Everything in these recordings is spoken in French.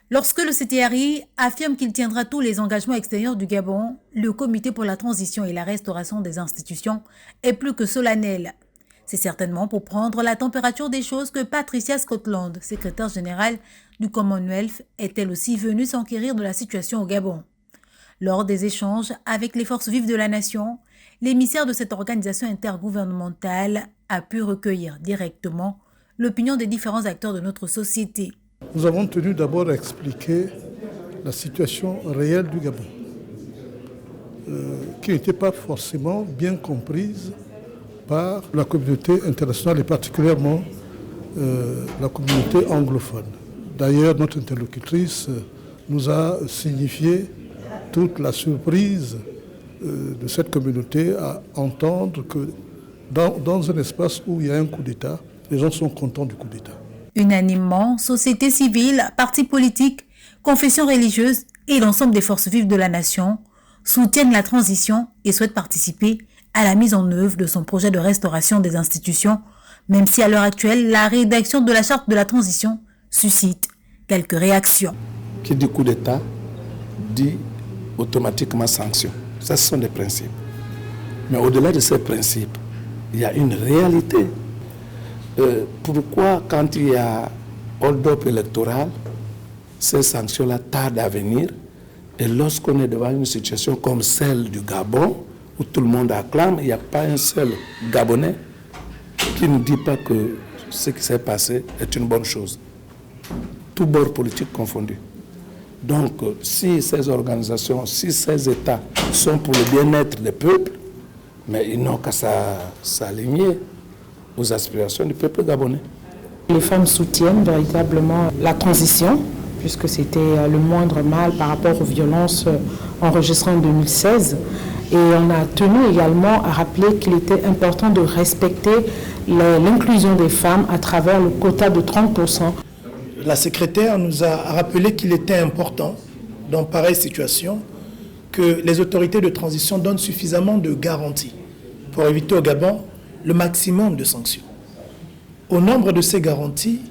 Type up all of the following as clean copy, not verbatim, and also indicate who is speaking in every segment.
Speaker 1: Lorsque le CTRI affirme qu'il tiendra tous les engagements extérieurs du Gabon, le Comité pour la transition et la restauration des institutions est plus que solennel. C'est certainement pour prendre la température des choses que Patricia Scotland, secrétaire générale du Commonwealth, est elle aussi venue s'enquérir de la situation au Gabon. Lors des échanges avec les forces vives de la nation, l'émissaire de cette organisation intergouvernementale a pu recueillir directement l'opinion des différents acteurs de notre société.
Speaker 2: Nous avons tenu d'abord à expliquer la situation réelle du Gabon, qui n'était pas forcément bien comprise par la communauté internationale et particulièrement la communauté anglophone. D'ailleurs, notre interlocutrice nous a signifié toute la surprise de cette communauté à entendre que dans un espace où il y a un coup d'État, les gens sont contents du coup d'État.
Speaker 1: Unanimement, société civile, partis politiques, confessions religieuses et l'ensemble des forces vives de la nation soutiennent la transition et souhaitent participer à la mise en œuvre de son projet de restauration des institutions, même si à l'heure actuelle, la rédaction de la charte de la transition suscite quelques réactions.
Speaker 3: Qui dit coup d'État dit automatiquement sanction. Ça, ce sont des principes. Mais au-delà de ces principes, il y a une réalité. Pourquoi, quand il y a hold-up électoral, ces sanctions-là tardent à venir, et lorsqu'on est devant une situation comme celle du Gabon, où tout le monde acclame, il n'y a pas un seul Gabonais qui ne dit pas que ce qui s'est passé est une bonne chose. Tout bord politique confondu. Donc, si ces organisations, si ces États sont pour le bien-être des peuples, mais ils n'ont qu'à s'aligner aux aspirations du peuple gabonais.
Speaker 4: Les femmes soutiennent véritablement la transition, puisque c'était le moindre mal par rapport aux violences enregistrées en 2016. Et on a tenu également à rappeler qu'il était important de respecter l'inclusion des femmes à travers le quota de 30%.
Speaker 5: La secrétaire nous a rappelé qu'il était important, dans pareille situation, que les autorités de transition donnent suffisamment de garanties pour éviter au Gabon le maximum de sanctions. Au nombre de ces garanties,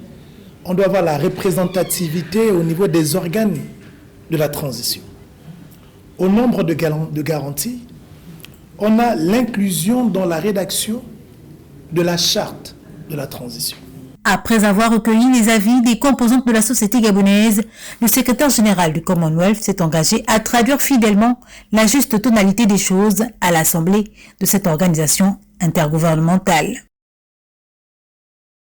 Speaker 5: on doit avoir la représentativité au niveau des organes de la transition. Au nombre de garanties, on a l'inclusion dans la rédaction de la charte de la transition.
Speaker 1: Après avoir recueilli les avis des composantes de la société gabonaise, le secrétaire général du Commonwealth s'est engagé à traduire fidèlement la juste tonalité des choses à l'Assemblée de cette organisation intergouvernementale.